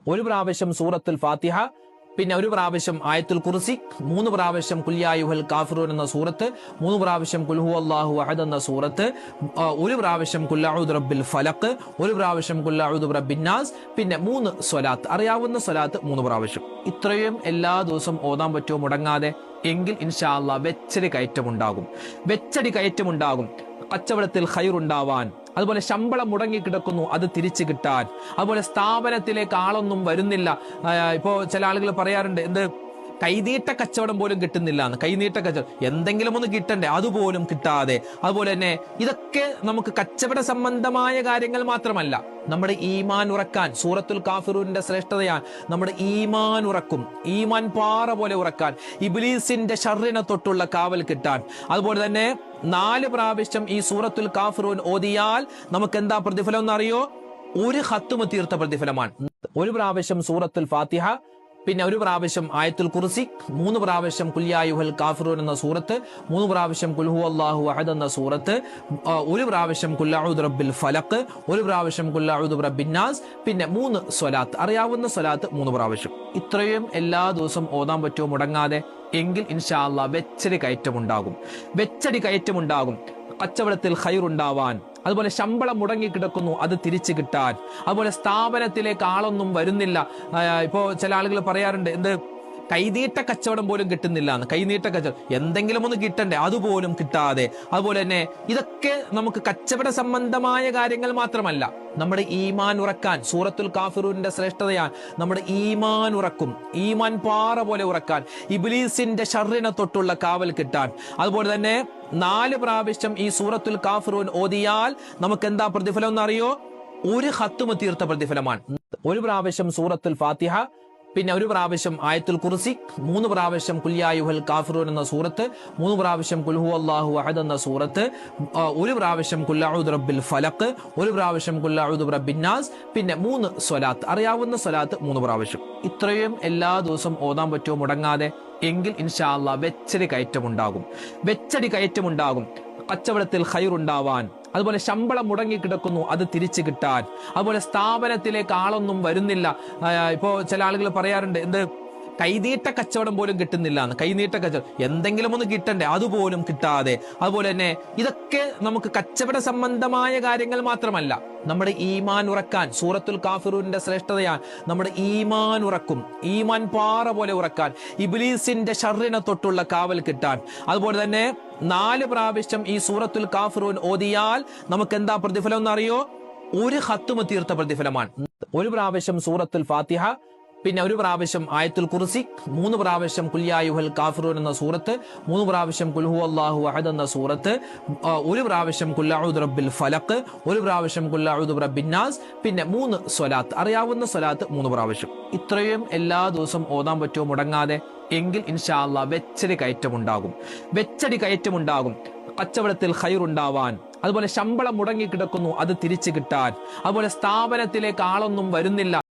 ഒരു പ്രാവശ്യം സൂറത്തുൽ ഫാത്തിഹ, പിന്നെ ഒരു പ്രാവശ്യം ആയത്തുൽ കുർസി, 3 പ്രാവശ്യം ഖുൽ യാ അയ്യുഹൽ കാഫിറൂൻ എന്ന സൂറത്ത്, 3 പ്രാവശ്യം ഖുൽ ഹുവല്ലാഹു അഹദ് എന്ന സൂറത്ത്, ഒരു പ്രാവശ്യം ഖുൽ അഊദു റബ്ബിൽ ഫലഖ്, ഒരു പ്രാവശ്യം ഖുൽ അഊദു ബിറബ്ബിൻ നാസ്, പിന്നെ 3 സ്വലാത്ത്, അറിയാവുന്ന സ്വലാത്ത് 3 പ്രാവശ്യം. ഇത്രയും എല്ലാ ദിവസവും ഓതാൻ പറ്റുമോ മുടങ്ങാതെ? എങ്കിൽ ഇൻഷാ അല്ലാഹ് വെച്ചടി കയറ്റമുണ്ടാകും. കച്ചവടത്തിൽ ഖൈറുണ്ടാവാൻ, അതുപോലെ ശമ്പളം മുടങ്ങി കിടക്കുന്നു അത് തിരിച്ചു കിട്ടാൻ, അതുപോലെ സ്ഥാപനത്തിലേക്ക് ആളൊന്നും വരുന്നില്ല. ഇപ്പോ ചില ആളുകൾ പറയാറുണ്ട്, എന്ത് കൈനീട്ട കച്ചവടം പോലും കിട്ടുന്നില്ല എന്ന്. കൈനീട്ട കച്ചവടം എന്തെങ്കിലും ഒന്ന് കിട്ടണ്ടേ, അതുപോലും കിട്ടാതെ. അതുപോലെ തന്നെ ഇതൊക്കെ നമുക്ക് കച്ചവട സംബന്ധമായ കാര്യങ്ങൾ മാത്രമല്ല, നമ്മുടെ ഈമാൻ ഉറക്കാൻ സൂറത്തുൽ കാഫിറൂന്റെ ശ്രേഷ്ഠതയാണ്. നമ്മുടെ ഈമാൻ ഉറക്കും, ഈമാൻ പാറ പോലെ ഉറക്കാൻ, ഇബ്ലീസിന്റെ ശർറിനെ തൊട്ടുള്ള കാവൽ കിട്ടാൻ. അതുപോലെ തന്നെ 4 പ്രാവശ്യം ഈ സൂറത്തുൽ കാഫിറൂൻ ഓതിയാൽ നമുക്ക് എന്താ പ്രതിഫലം എന്നറിയോ? ഒരു ഖത്മ് തീർത്ത പ്രതിഫലമാണ്. ഒരു പ്രാവശ്യം സൂറത്തുൽ ഫാത്തിഹ, പിന്നെ ഒരു പ്രാവശ്യം ആയത്തുൽ കുർസി, 3 പ്രാവശ്യം ഖുൽ യാ അയ്യുഹൽ കാഫിറൂൻ എന്ന സൂറത്ത്, 3 പ്രാവശ്യം ഖുൽ ഹുവല്ലാഹു അഹദ് എന്ന സൂറത്ത്, ഒരു പ്രാവശ്യം ഖുൽ അഊദു റബ്ബിൽ ഫലഖ്, ഒരു പ്രാവശ്യം ഖുൽ അഊദു ബിറബ്ബിൻ നാസ്, പിന്നെ 3 സ്വലാത്ത്, അറിയാവുന്ന സ്വലാത്ത് 3 പ്രാവശ്യം. ഇത്രയും എല്ലാ ദിവസവും ഓതാൻ പറ്റുമോ മുടങ്ങാതെ? എങ്കിൽ ഇൻഷാ അല്ലാഹ് വെച്ചടി കയറ്റമുണ്ടാകും. കച്ചവടത്തിൽ ഖൈറുണ്ടാവാൻ, അതുപോലെ ശമ്പളം മുടങ്ങി കിടക്കുന്നു അത് തിരിച്ചു കിട്ടാൻ, അതുപോലെ സ്ഥാപനത്തിലേക്ക് ആളൊന്നും വരുന്നില്ല. ഇപ്പോ ചില ആളുകൾ പറയാറുണ്ട്, എന്ത് കൈനീട്ട കച്ചവടം പോലും കിട്ടുന്നില്ല എന്ന്. കൈനീട്ട കച്ചവടം എന്തെങ്കിലും ഒന്ന് കിട്ടണ്ടേ, അതുപോലും കിട്ടാതെ. അതുപോലെ തന്നെ ഇതൊക്കെ നമുക്ക് കച്ചവട സംബന്ധമായ കാര്യങ്ങൾ മാത്രമല്ല, നമ്മുടെ ഈമാൻ ഉറക്കാൻ സൂറത്തുൽ കാഫിറൂന്റെ ശ്രേഷ്ഠതയാണ്. നമ്മുടെ ഈമാൻ ഉറക്കും, ഈമാൻ പാറ പോലെ ഉറക്കാൻ, ഇബ്ലീസിന്റെ ശർറിനെ തൊട്ടുള്ള കാവൽ കിട്ടാൻ. അതുപോലെ തന്നെ 4 പ്രാവശ്യം ഈ സൂറത്തുൽ കാഫിറൂൻ ഓതിയാൽ നമുക്ക് എന്താ പ്രതിഫലം എന്നറിയോ? ഒരു ഖത്മ് തീർത്ത പ്രതിഫലമാണ്. ഒരു പ്രാവശ്യം സൂറത്തുൽ ഫാത്തിഹ, പിന്നെ ഒരു പ്രാവശ്യം ആയത്തുൽ കുർസി, 3 പ്രാവശ്യം ഖുൽ യാ അയ്യുഹൽ കാഫിറൂൻ എന്ന സൂറത്ത്, 3 പ്രാവശ്യം ഖുൽ ഹുവല്ലാഹു അഹദ് എന്ന സൂറത്ത്, ഒരു പ്രാവശ്യം ഖുൽ അഊദു റബ്ബിൽ ഫലഖ്, ഒരു പ്രാവശ്യം ഖുൽ അഊദു ബിറബ്ബിൻ നാസ്, പിന്നെ 3 സ്വലാത്ത്, അറിയാവുന്ന സ്വലാത്ത് 3 പ്രാവശ്യം. ഇത്രയും എല്ലാ ദിവസവും ഓതാൻ പറ്റുമോ മുടങ്ങാതെ? എങ്കിൽ ഇൻഷാ അല്ലാഹ് വെച്ചടി കയറ്റമുണ്ടാകും. കച്ചവടത്തിൽ ഖൈറുണ്ടാവാൻ, അതുപോലെ ശമ്പളം മുടങ്ങി കിടക്കുന്നു അത് തിരിച്ചു കിട്ടാൻ, അതുപോലെ സ്ഥാപനത്തിലേക്ക് ആളൊന്നും വരുന്നില്ല. ഇപ്പോ ചില ആളുകൾ പറയാറുണ്ട്, എന്ത് കൈനീട്ട കച്ചവടം പോലും കിട്ടുന്നില്ല എന്ന്. കൈനീട്ട കച്ചവടം എന്തെങ്കിലും ഒന്ന് കിട്ടണ്ടേ, അതുപോലും കിട്ടാതെ. അതുപോലെ തന്നെ ഇതൊക്കെ നമുക്ക് കച്ചവട സംബന്ധമായ കാര്യങ്ങൾ മാത്രമല്ല, നമ്മുടെ ഈമാൻ ഉറക്കാൻ സൂറത്തുൽ കാഫിറൂന്റെ ശ്രേഷ്ഠതയാണ്. നമ്മുടെ ഈമാൻ ഉറക്കും, ഈമാൻ പാറ പോലെ ഉറക്കാൻ, ഇബ്ലീസിന്റെ ശർറിനെ തൊട്ടുള്ള കാവൽ കിട്ടാൻ. അതുപോലെ തന്നെ 4 പ്രാവശ്യം ഈ സൂറത്തുൽ കാഫിറൂൻ ഓതിയാൽ നമുക്ക് എന്താ പ്രതിഫലം എന്നറിയോ? ഒരു ഖത്മ് തീർത്ത പ്രതിഫലമാണ്. ഒരു പ്രാവശ്യം സൂറത്തുൽ ഫാത്തിഹ, പിന്നെ ഒരു പ്രാവശ്യം ആയത്തുൽ കുർസി, 3 പ്രാവശ്യം ഖുൽ യാ അയ്യുഹൽ കാഫിറൂൻ എന്ന സൂറത്ത്, 3 പ്രാവശ്യം ഖുൽ ഹുവല്ലാഹു അഹദ് എന്ന സൂറത്ത്, ഒരു പ്രാവശ്യം ഖുൽ അഊദു റബ്ബിൽ ഫലഖ്, ഒരു പ്രാവശ്യം ഖുൽ അഊദു ബിറബ്ബിൻ നാസ്, പിന്നെ 3 സ്വലാത്ത്, അറിയാവുന്ന സ്വലാത്ത് 3 പ്രാവശ്യം. ഇത്രയും എല്ലാ ദിവസവും ഓതാൻ പറ്റുമോ മുടങ്ങാതെ? എങ്കിൽ ഇൻഷാ അല്ലാഹ് വെച്ചടി കയറ്റമുണ്ടാകും. കച്ചവടത്തിൽ ഖൈറുണ്ടാവാൻ, അതുപോലെ ശമ്പളം മുടങ്ങി കിടക്കുന്നു അത് തിരിച്ചു കിട്ടാൻ, അതുപോലെ സ്ഥാപനത്തിലേക്ക് ആളൊന്നും വരുന്നില്ല.